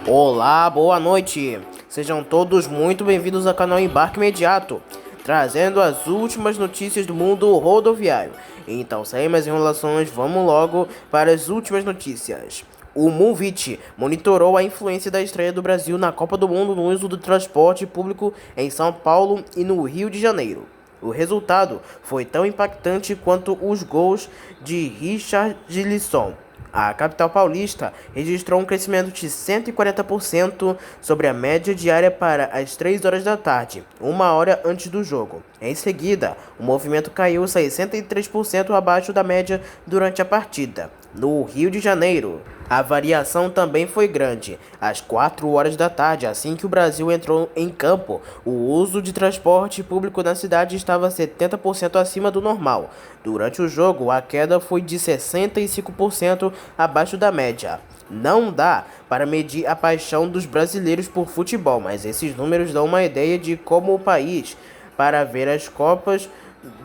Olá, boa noite. Sejam todos muito bem-vindos ao canal Embarque Imediato, trazendo as últimas notícias do mundo rodoviário. Então, sem mais enrolações, vamos logo para as últimas notícias. O Movit monitorou a influência da estreia do Brasil na Copa do Mundo no uso do transporte público em São Paulo e no Rio de Janeiro. O resultado foi tão impactante quanto os gols de Richarlison. A capital paulista registrou um crescimento de 140% sobre a média diária para as 3 horas da tarde, uma hora antes do jogo. Em seguida, o movimento caiu 63% abaixo da média durante a partida. No Rio de Janeiro, a variação também foi grande. Às 4 horas da tarde, assim que o Brasil entrou em campo, o uso de transporte público na cidade estava 70% acima do normal. Durante o jogo, a queda foi de 65% abaixo da média. Não dá para medir a paixão dos brasileiros por futebol, mas esses números dão uma ideia de como o país para ver as Copas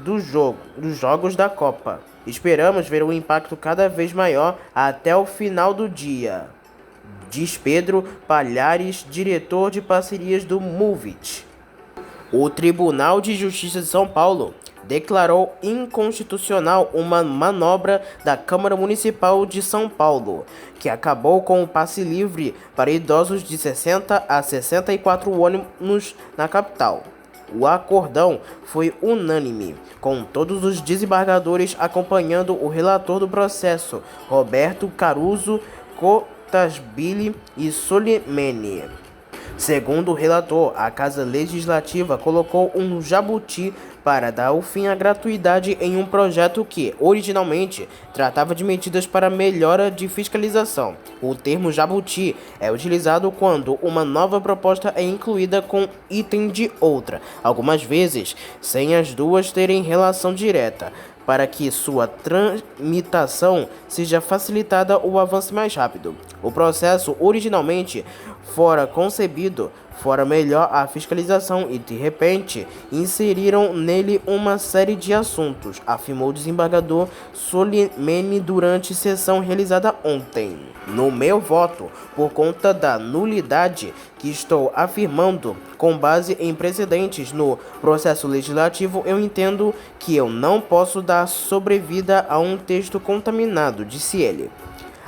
dos jogos da Copa. Esperamos ver um impacto cada vez maior até o final do dia, diz Pedro Palhares, diretor de parcerias do Movit. O Tribunal de Justiça de São Paulo declarou inconstitucional uma manobra da Câmara Municipal de São Paulo, que acabou com o passe livre para idosos de 60 a 64 anos na capital. O acordão foi unânime, com todos os desembargadores acompanhando o relator do processo, Roberto Caruso Cotasbili e Solimene. Segundo o relator, a Casa Legislativa colocou um jabuti para dar o fim à gratuidade em um projeto que, originalmente, tratava de medidas para melhora de fiscalização. O termo jabuti é utilizado quando uma nova proposta é incluída com item de outra, algumas vezes sem as duas terem relação direta, para que sua tramitação seja facilitada ou avance mais rápido. O processo originalmente fora concebido fora melhor a fiscalização e, de repente, inseriram nele uma série de assuntos, afirmou o desembargador Solimene durante sessão realizada ontem. No meu voto, por conta da nulidade que estou afirmando, com base em precedentes no processo legislativo, eu entendo que eu não posso dar sobrevida a um texto contaminado, disse ele.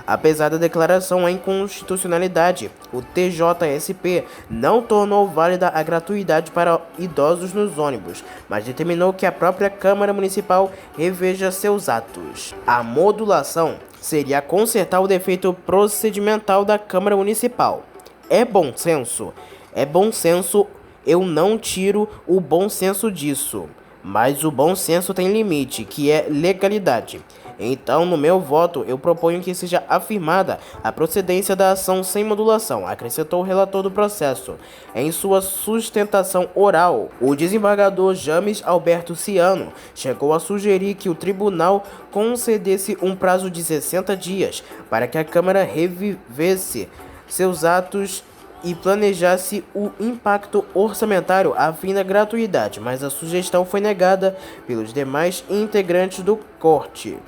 Apesar da declaração em inconstitucionalidade, o TJSP não tornou válida a gratuidade para idosos nos ônibus, mas determinou que a própria Câmara Municipal reveja seus atos. A modulação seria consertar o defeito procedimental da Câmara Municipal. É bom senso? É bom senso, eu não tiro o bom senso disso. Mas o bom senso tem limite, que é legalidade. Então, no meu voto, eu proponho que seja afirmada a procedência da ação sem modulação, acrescentou o relator do processo. Em sua sustentação oral, o desembargador James Alberto Ciano chegou a sugerir que o tribunal concedesse um prazo de 60 dias para que a Câmara revivesse seus atos e planejasse o impacto orçamentário a fim da gratuidade, mas a sugestão foi negada pelos demais integrantes do corte.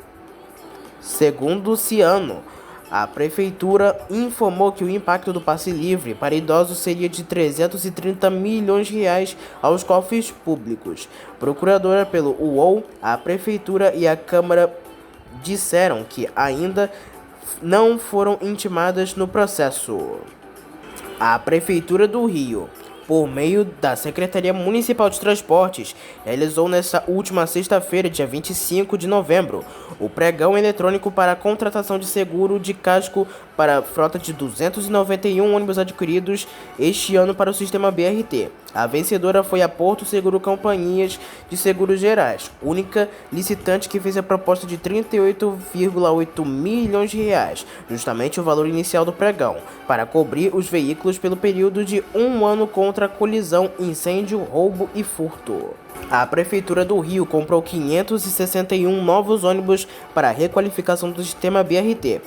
Segundo Ciano, a prefeitura informou que o impacto do passe livre para idosos seria de 330 milhões de reais aos cofres públicos. Procuradora pelo UOL, a prefeitura e a Câmara disseram que ainda não foram intimadas no processo. A Prefeitura do Rio, por meio da Secretaria Municipal de Transportes, realizou nesta última sexta-feira, dia 25 de novembro, o pregão eletrônico para a contratação de seguro de casco para a frota de 291 ônibus adquiridos este ano para o sistema BRT. A vencedora foi a Porto Seguro Companhias de Seguros Gerais, única licitante que fez a proposta de 38,8 milhões de reais, justamente o valor inicial do pregão, para cobrir os veículos pelo período de um ano contra colisão, incêndio, roubo e furto. A Prefeitura do Rio comprou 561 novos ônibus para a requalificação do sistema BRT.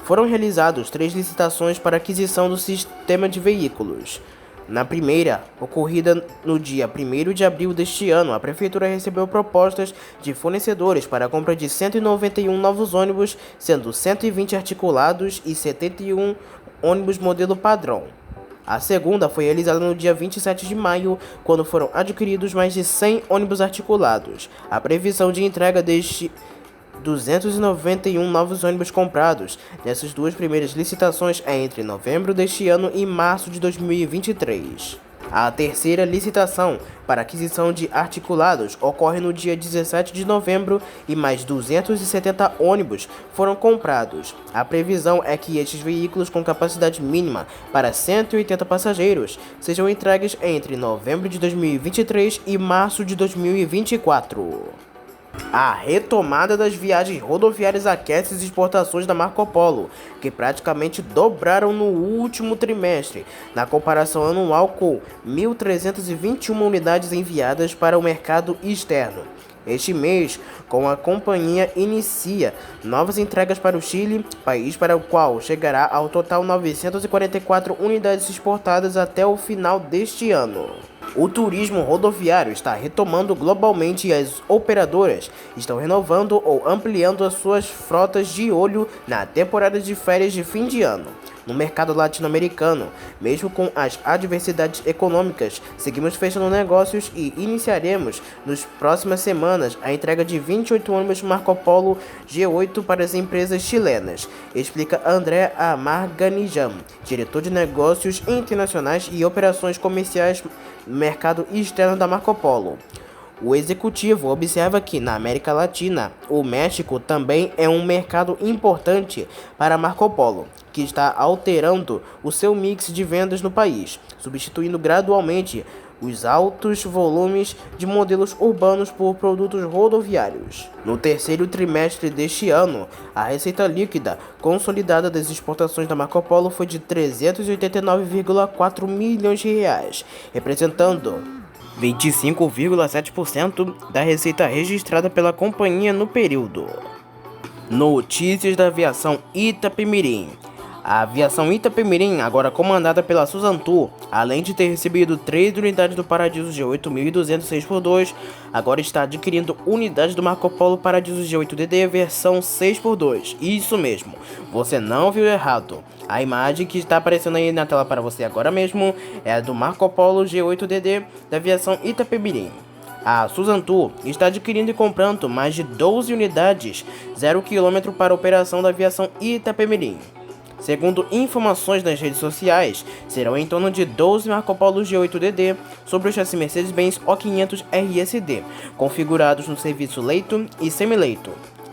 Foram realizadas 3 licitações para aquisição do sistema de veículos. Na primeira, ocorrida no dia 1º de abril deste ano, a Prefeitura recebeu propostas de fornecedores para a compra de 191 novos ônibus, sendo 120 articulados e 71 ônibus modelo padrão. A segunda foi realizada no dia 27 de maio, quando foram adquiridos mais de 100 ônibus articulados. A previsão de entrega deste 291 novos ônibus comprados nessas duas primeiras licitações é entre novembro deste ano e março de 2023. A terceira licitação para aquisição de articulados ocorre no dia 17 de novembro e mais 270 ônibus foram comprados. A previsão é que estes veículos com capacidade mínima para 180 passageiros sejam entregues entre novembro de 2023 e março de 2024. A retomada das viagens rodoviárias aquece as exportações da Marco Polo, que praticamente dobraram no último trimestre, na comparação anual com 1.321 unidades enviadas para o mercado externo. Este mês, com a companhia inicia novas entregas para o Chile, país para o qual chegará ao total 944 unidades exportadas até o final deste ano. O turismo rodoviário está retomando globalmente e as operadoras estão renovando ou ampliando as suas frotas de olho na temporada de férias de fim de ano. No mercado latino-americano, mesmo com as adversidades econômicas, seguimos fechando negócios e iniciaremos nas próximas semanas a entrega de 28 ônibus Marco Polo G8 para as empresas chilenas, explica André Amarganijam, diretor de negócios internacionais e operações comerciais no mercado externo da Marco Polo. O executivo observa que, na América Latina, o México também é um mercado importante para Marco Polo, que está alterando o seu mix de vendas no país, substituindo gradualmente os altos volumes de modelos urbanos por produtos rodoviários. No terceiro trimestre deste ano, a receita líquida consolidada das exportações da Marco Polo foi de 389,4 milhões de reais, representando 25,7% da receita registrada pela companhia no período. Notícias da aviação Itapemirim. A aviação Itapemirim, agora comandada pela Suzantur, além de ter recebido 3 unidades do Paradiso G8200 6x2, agora está adquirindo unidades do Marco Polo Paradiso G8DD versão 6x2. Isso mesmo, você não viu errado. A imagem que está aparecendo aí na tela para você agora mesmo é a do Marco Polo G8DD da aviação Itapemirim. A Suzantur está adquirindo e comprando mais de 12 unidades 0 km para a operação da aviação Itapemirim. Segundo informações nas redes sociais, serão em torno de 12 Marco Polo G8DD sobre o chassi Mercedes-Benz O500 RSD, configurados no serviço leito e semileito.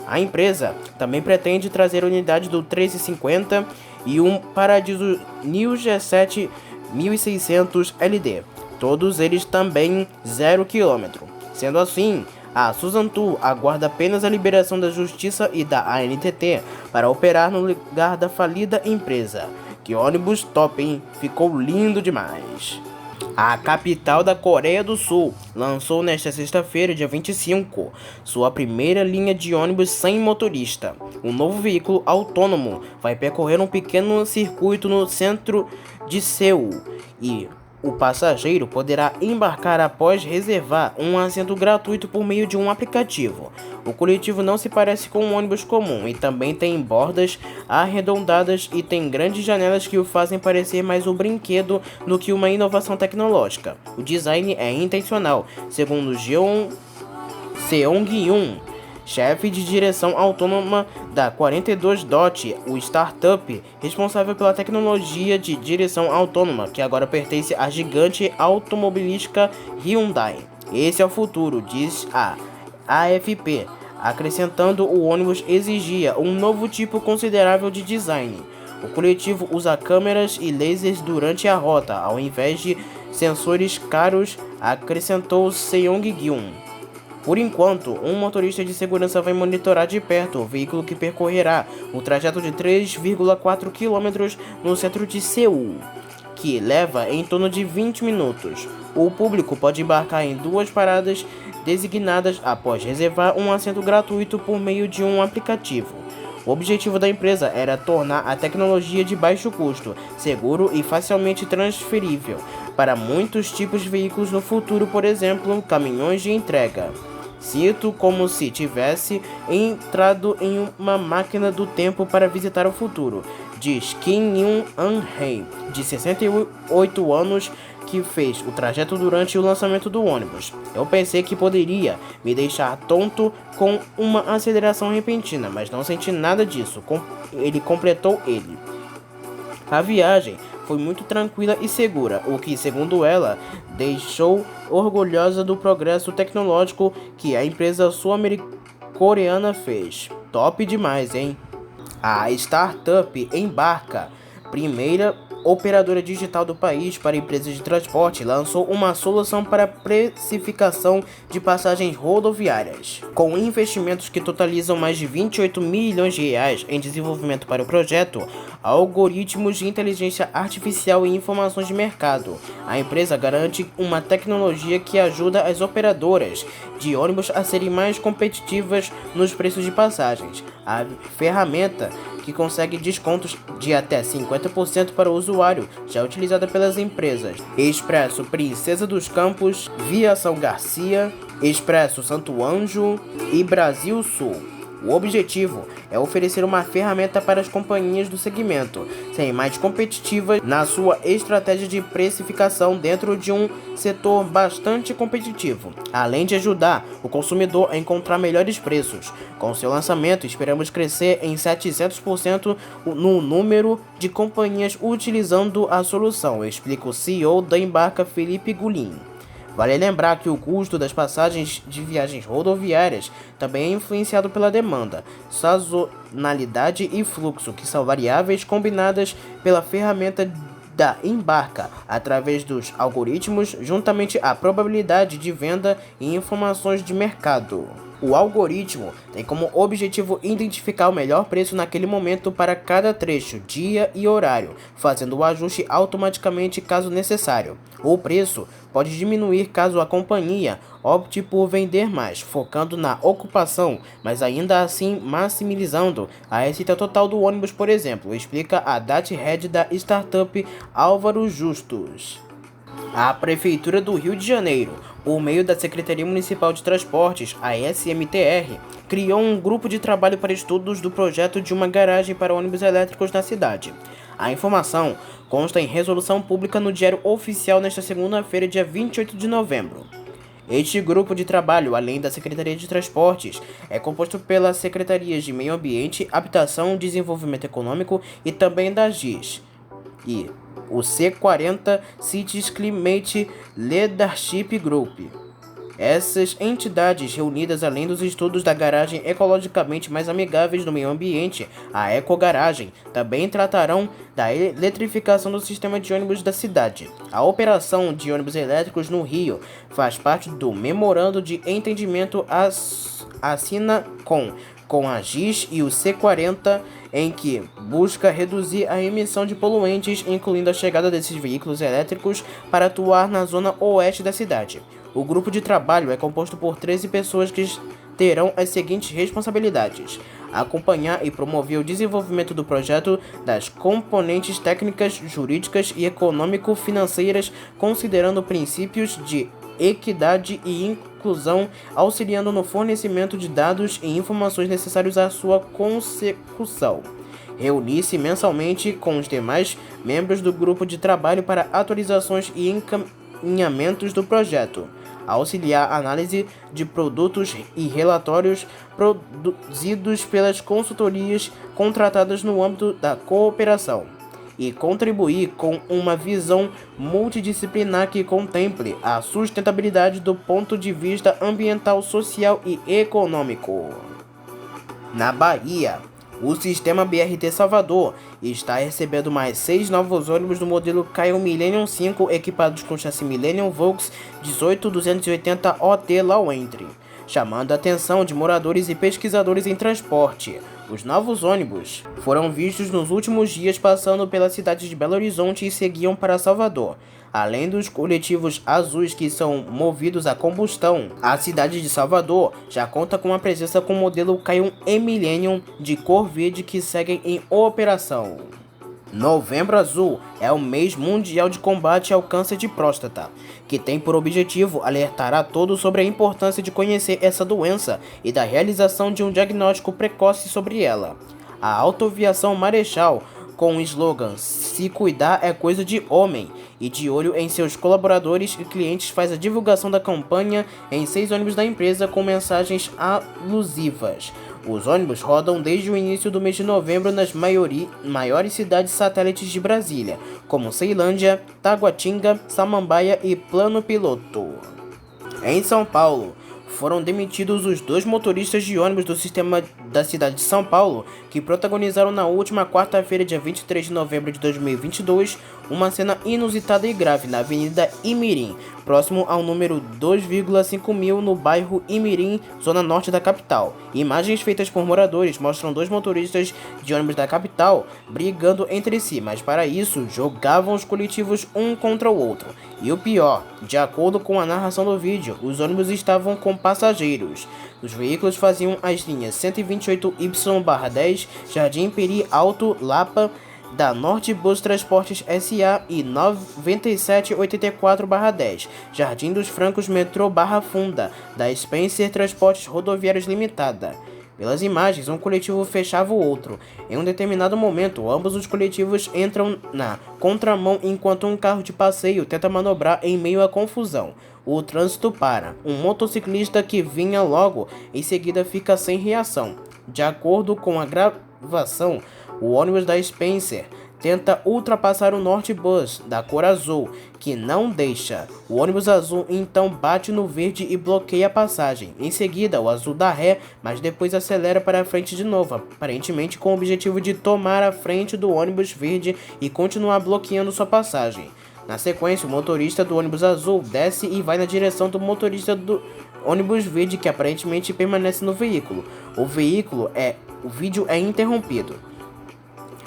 A empresa também pretende trazer unidades do 1350 e um Paradiso New G7 1600 LD, todos eles também 0 km. Sendo assim, a Suzantur aguarda apenas a liberação da Justiça e da ANTT para operar no lugar da falida empresa. Que ônibus top, hein? Ficou lindo demais. A capital da Coreia do Sul lançou nesta sexta-feira, dia 25, sua primeira linha de ônibus sem motorista. O novo veículo autônomo vai percorrer um pequeno circuito no centro de Seul e o passageiro poderá embarcar após reservar um assento gratuito por meio de um aplicativo. O coletivo não se parece com um ônibus comum e também tem bordas arredondadas e tem grandes janelas que o fazem parecer mais um brinquedo do que uma inovação tecnológica. O design é intencional, segundo Seong-yoon, chefe de direção autônoma da 42Dot, o startup responsável pela tecnologia de direção autônoma, que agora pertence à gigante automobilística Hyundai. Esse é o futuro, diz a AFP, acrescentando o ônibus exigia um novo tipo considerável de design. O coletivo usa câmeras e lasers durante a rota, ao invés de sensores caros, acrescentou Seong-yoon. Por enquanto, um motorista de segurança vai monitorar de perto o veículo que percorrerá o trajeto de 3,4 km no centro de Seul, que leva em torno de 20 minutos. O público pode embarcar em 2 paradas designadas após reservar um assento gratuito por meio de um aplicativo. O objetivo da empresa era tornar a tecnologia de baixo custo, seguro e facilmente transferível para muitos tipos de veículos no futuro, por exemplo, caminhões de entrega. Cito como se tivesse entrado em uma máquina do tempo para visitar o futuro, diz Kim Yoon-hee, de 68 anos, que fez o trajeto durante o lançamento do ônibus. Eu pensei que poderia me deixar tonto com uma aceleração repentina, mas não senti nada disso. Ele completou ele. A viagem foi muito tranquila e segura, o que, segundo ela, deixou orgulhosa do progresso tecnológico que a empresa sul-coreana fez. Top demais, hein? A startup Embarca, primeira operadora digital do país para empresas de transporte, lançou uma solução para precificação de passagens rodoviárias. Com investimentos que totalizam mais de 28 milhões de reais em desenvolvimento para o projeto, algoritmos de inteligência artificial e informações de mercado, a empresa garante uma tecnologia que ajuda as operadoras de ônibus a serem mais competitivas nos preços de passagens. A ferramenta, que consegue descontos de até 50% para o usuário, já utilizada pelas empresas Expresso Princesa dos Campos, Viação Garcia, Expresso Santo Anjo e Brasil Sul. O objetivo é oferecer uma ferramenta para as companhias do segmento serem mais competitivas na sua estratégia de precificação dentro de um setor bastante competitivo, além de ajudar o consumidor a encontrar melhores preços. Com seu lançamento, esperamos crescer em 700% no número de companhias utilizando a solução, explica o CEO da Embarca, Felipe Gulin. Vale lembrar que o custo das passagens de viagens rodoviárias também é influenciado pela demanda, sazonalidade e fluxo, que são variáveis combinadas pela ferramenta da Embarca através dos algoritmos, juntamente à probabilidade de venda e informações de mercado. O algoritmo tem como objetivo identificar o melhor preço naquele momento para cada trecho, dia e horário, fazendo o ajuste automaticamente caso necessário. O preço pode diminuir caso a companhia opte por vender mais, focando na ocupação, mas ainda assim maximizando a receita total do ônibus, por exemplo, explica a Data Head da startup Álvaro Justus. A Prefeitura do Rio de Janeiro, por meio da Secretaria Municipal de Transportes, a SMTR, criou um grupo de trabalho para estudos do projeto de uma garagem para ônibus elétricos na cidade. A informação consta em resolução pública no Diário Oficial nesta segunda-feira, dia 28 de novembro. Este grupo de trabalho, além da Secretaria de Transportes, é composto pelas Secretarias de Meio Ambiente, Habitação, Desenvolvimento Econômico e também da GIS. E o C40 Cities Climate Leadership Group. Essas entidades reunidas, além dos estudos da garagem ecologicamente mais amigáveis do meio ambiente, a Ecogaragem, também tratarão da eletrificação do sistema de ônibus da cidade. A operação de ônibus elétricos no Rio faz parte do Memorando de Entendimento assina com a GIS e o C40, em que busca reduzir a emissão de poluentes, incluindo a chegada desses veículos elétricos para atuar na zona oeste da cidade. O grupo de trabalho é composto por 13 pessoas que terão as seguintes responsabilidades: acompanhar e promover o desenvolvimento do projeto, das componentes técnicas, jurídicas e econômico-financeiras, considerando princípios de equidade e inclusão, auxiliando no fornecimento de dados e informações necessários à sua consecução. Reunir-se mensalmente com os demais membros do grupo de trabalho para atualizações e encaminhamentos do projeto. Auxiliar a análise de produtos e relatórios produzidos pelas consultorias contratadas no âmbito da cooperação. E contribuir com uma visão multidisciplinar que contemple a sustentabilidade do ponto de vista ambiental, social e econômico. Na Bahia, o sistema BRT Salvador está recebendo mais 6 novos ônibus do modelo Caio Millennium 5 equipados com chassi Millennium Volks 18280 OT Lauentre, chamando a atenção de moradores e pesquisadores em transporte. Os novos ônibus foram vistos nos últimos dias passando pela cidade de Belo Horizonte e seguiam para Salvador. Além dos coletivos azuis que são movidos a combustão, a cidade de Salvador já conta com uma presença com o modelo Caio E-Millennium de cor verde que seguem em operação. Novembro Azul é o mês mundial de combate ao câncer de próstata, que tem por objetivo alertar a todos sobre a importância de conhecer essa doença e da realização de um diagnóstico precoce sobre ela. A Autoaviação Marechal com o slogan "Se cuidar é coisa de homem", e de olho em seus colaboradores e clientes faz a divulgação da campanha em 6 ônibus da empresa com mensagens alusivas. Os ônibus rodam desde o início do mês de novembro nas maiores cidades satélites de Brasília, como Ceilândia, Taguatinga, Samambaia e Plano Piloto. Em São Paulo, foram demitidos os 2 motoristas de ônibus do sistema da cidade de São Paulo, que protagonizaram na última quarta-feira, dia 23 de novembro de 2022, uma cena inusitada e grave na Avenida Imirim, próximo ao número 2,5 mil no bairro Imirim, zona norte da capital. Imagens feitas por moradores mostram 2 motoristas de ônibus da capital brigando entre si, mas para isso jogavam os coletivos um contra o outro. E o pior, de acordo com a narração do vídeo, os ônibus estavam com passageiros. Os veículos faziam as linhas 128Y/10, Jardim Peri Alto Lapa, da Norte Bus Transportes S.A. e 9784/10, Jardim dos Francos Metrô Barra Funda, da Spencer Transportes Rodoviários Limitada. Pelas imagens, um coletivo fechava o outro. Em um determinado momento, ambos os coletivos entram na contramão enquanto um carro de passeio tenta manobrar em meio à confusão. O trânsito para. Um motociclista que vinha logo em seguida fica sem reação. De acordo com a gravação, o ônibus da Spencer tenta ultrapassar o Norte Bus, da cor azul, que não deixa. O ônibus azul então bate no verde e bloqueia a passagem. Em seguida, o azul dá ré, mas depois acelera para frente de novo, aparentemente com o objetivo de tomar a frente do ônibus verde e continuar bloqueando sua passagem. Na sequência, o motorista do ônibus azul desce e vai na direção do motorista do ônibus verde, que aparentemente permanece no veículo. O vídeo é interrompido.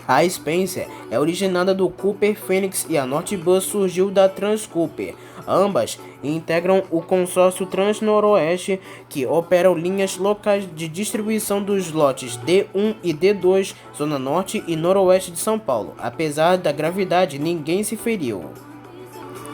A Spencer é originada do Cooper Phoenix e a Northbus surgiu da Transcooper. Ambas integram o consórcio Trans-Noroeste, que operam linhas locais de distribuição dos lotes D1 e D2, Zona Norte e Noroeste de São Paulo. Apesar da gravidade, ninguém se feriu.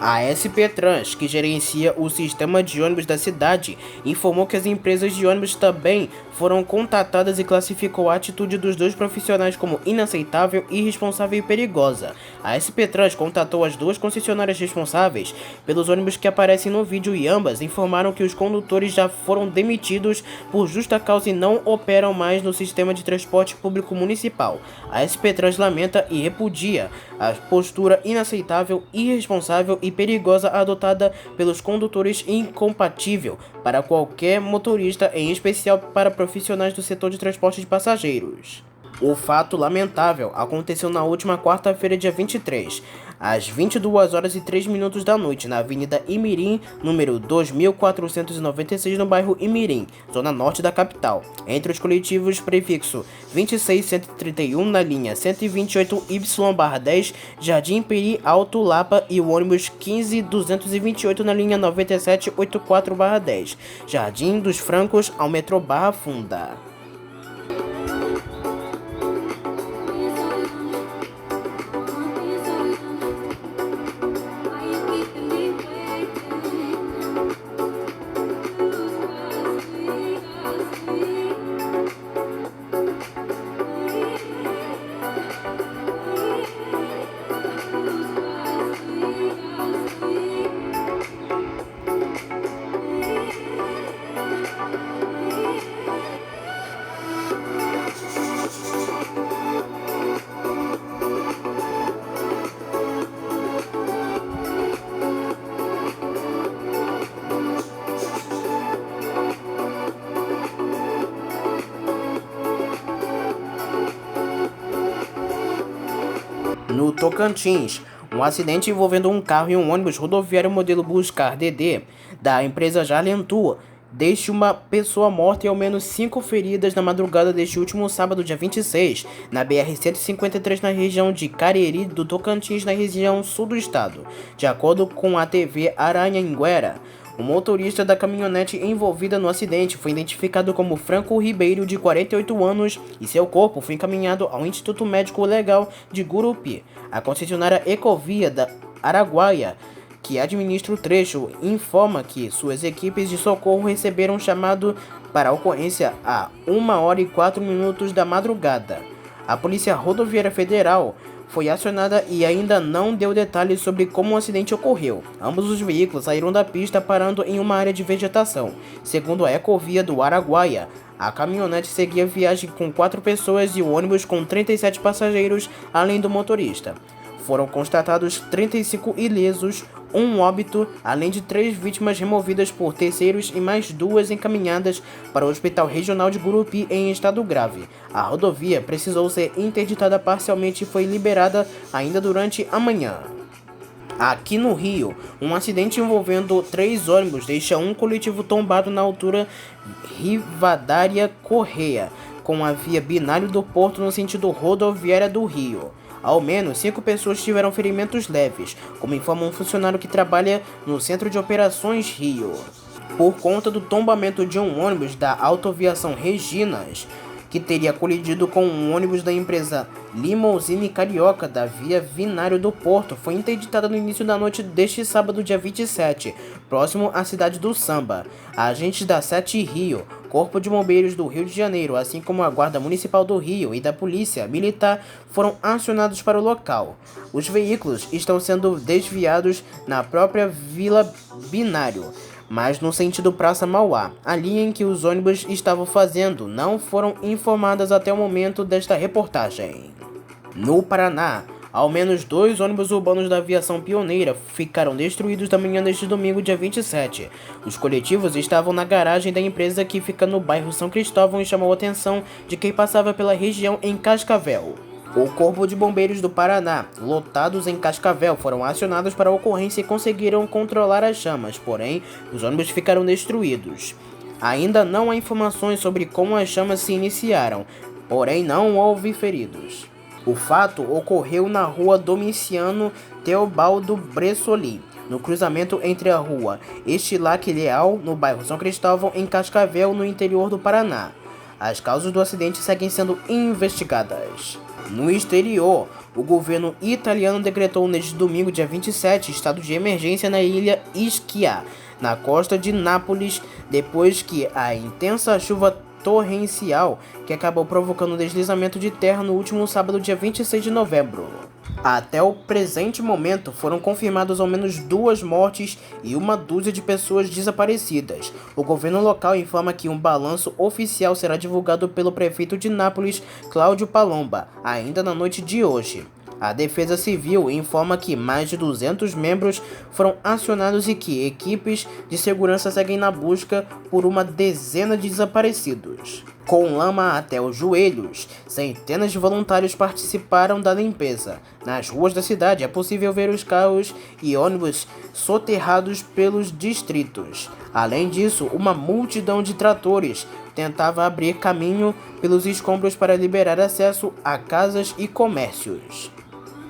A SP Trans, que gerencia o sistema de ônibus da cidade, informou que as empresas de ônibus também foram contatadas e classificou a atitude dos 2 profissionais como inaceitável, irresponsável e perigosa. A SP Trans contatou as 2 concessionárias responsáveis pelos ônibus que aparecem no vídeo e ambas informaram que os condutores já foram demitidos por justa causa e não operam mais no sistema de transporte público municipal. A SP Trans lamenta e repudia a postura inaceitável, irresponsável e perigosa adotada pelos condutores, incompatível para qualquer motorista, em especial para profissionais do setor de transporte de passageiros. O fato lamentável aconteceu na última quarta-feira, dia 23, às 22h03 da noite, na Avenida Imirim, número 2496, no bairro Imirim, zona norte da capital, entre os coletivos prefixo 26131 na linha 128Y/10, Jardim Peri Alto Lapa, e o ônibus 15228 na linha 9784/10, Jardim dos Francos ao metrô Barra Funda. No Tocantins, um acidente envolvendo um carro e um ônibus rodoviário modelo Buscar DD da empresa Jarlentua deixa uma pessoa morta e ao menos 5 feridas na madrugada deste último sábado, dia 26, na BR-153, na região de Cariri do Tocantins, na região sul do estado. De acordo com a TV Aranhanguera, o motorista da caminhonete envolvida no acidente foi identificado como Franco Ribeiro, de 48 anos, e seu corpo foi encaminhado ao Instituto Médico Legal de Gurupi. A concessionária Ecovia da Araguaia, que administra o trecho, informa que suas equipes de socorro receberam um chamado para a ocorrência a 1h04 da madrugada. A Polícia Rodoviária Federal foi acionada e ainda não deu detalhes sobre como o acidente ocorreu. Ambos os veículos saíram da pista parando em uma área de vegetação. Segundo a Ecovia do Araguaia, a caminhonete seguia viagem com 4 pessoas e o ônibus com 37 passageiros, além do motorista. Foram constatados 35 ilesos, um óbito, além de 3 vítimas removidas por terceiros e mais 2 encaminhadas para o Hospital Regional de Gurupi em estado grave. A rodovia precisou ser interditada parcialmente e foi liberada ainda durante a manhã. Aqui no Rio, um acidente envolvendo 3 ônibus deixa um coletivo tombado na altura Rivadavia Correia, com a via Binário do Porto no sentido rodoviária do Rio. Ao menos 5 pessoas tiveram ferimentos leves, como informa um funcionário que trabalha no Centro de Operações Rio. Por conta do tombamento de um ônibus da Autoviação Reginas, que teria colidido com um ônibus da empresa Limousine Carioca da via Binário do Porto, foi interditada no início da noite deste sábado, dia 27, próximo à cidade do Samba. Agentes da SETI Rio, Corpo de Bombeiros do Rio de Janeiro, assim como a Guarda Municipal do Rio e da Polícia Militar foram acionados para o local. Os veículos estão sendo desviados na própria Vila Binário, mas no sentido Praça Mauá. A linha em que os ônibus estavam fazendo não foram informadas até o momento desta reportagem. No Paraná, ao menos 2 ônibus urbanos da Aviação Pioneira ficaram destruídos da manhã deste domingo, dia 27. Os coletivos estavam na garagem da empresa que fica no bairro São Cristóvão e chamou a atenção de quem passava pela região em Cascavel. O Corpo de Bombeiros do Paraná, lotados em Cascavel, foram acionados para a ocorrência e conseguiram controlar as chamas, porém, os ônibus ficaram destruídos. Ainda não há informações sobre como as chamas se iniciaram, porém não houve feridos. O fato ocorreu na rua Domiciano Teobaldo Bressoli, no cruzamento entre a rua Estilac Leal, no bairro São Cristóvão, em Cascavel, no interior do Paraná. As causas do acidente seguem sendo investigadas. No exterior, o governo italiano decretou neste domingo, dia 27, estado de emergência na ilha Ischia, na costa de Nápoles, depois que a intensa chuva torrencial que acabou provocando deslizamento de terra no último sábado, dia 26 de novembro. Até o presente momento, foram confirmadas ao menos 2 mortes e 1 dúzia de pessoas desaparecidas. O governo local informa que um balanço oficial será divulgado pelo prefeito de Nápoles, Cláudio Palomba, ainda na noite de hoje. A Defesa Civil informa que mais de 200 membros foram acionados e que equipes de segurança seguem na busca por 10 de desaparecidos. Com lama até os joelhos, centenas de voluntários participaram da limpeza. Nas ruas da cidade é possível ver os carros e ônibus soterrados pelos distritos. Além disso, uma multidão de tratores tentava abrir caminho pelos escombros para liberar acesso a casas e comércios.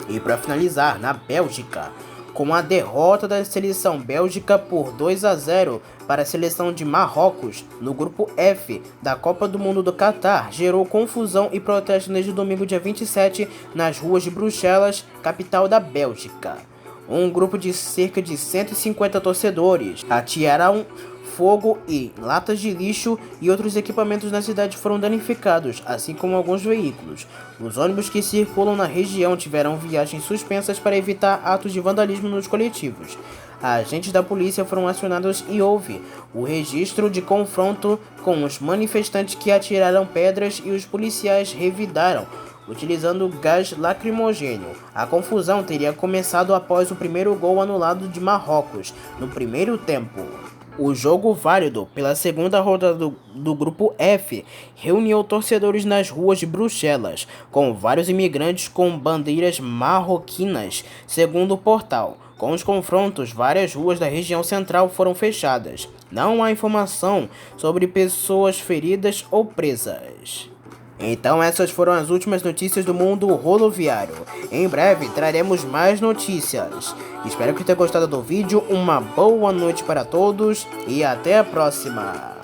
E para finalizar, na Bélgica, com a derrota da seleção bélgica por 2-0 para a seleção de Marrocos no grupo F da Copa do Mundo do Catar, gerou confusão e protesto neste domingo, dia 27, nas ruas de Bruxelas, capital da Bélgica. Um grupo de cerca de 150 torcedores atiraram fogo e latas de lixo e outros equipamentos na cidade foram danificados, assim como alguns veículos. Os ônibus que circulam na região tiveram viagens suspensas para evitar atos de vandalismo nos coletivos. Agentes da polícia foram acionados e houve o registro de confronto com os manifestantes que atiraram pedras e os policiais revidaram, utilizando gás lacrimogêneo. A confusão teria começado após o primeiro gol anulado de Marrocos, no primeiro tempo. O jogo válido pela segunda rodada do grupo F reuniu torcedores nas ruas de Bruxelas, com vários imigrantes com bandeiras marroquinas, segundo o portal. Com os confrontos, várias ruas da região central foram fechadas. Não há informação sobre pessoas feridas ou presas. Então essas foram as últimas notícias do mundo rodoviário. Em breve traremos mais notícias. Espero que tenha gostado do vídeo, uma boa noite para todos e até a próxima.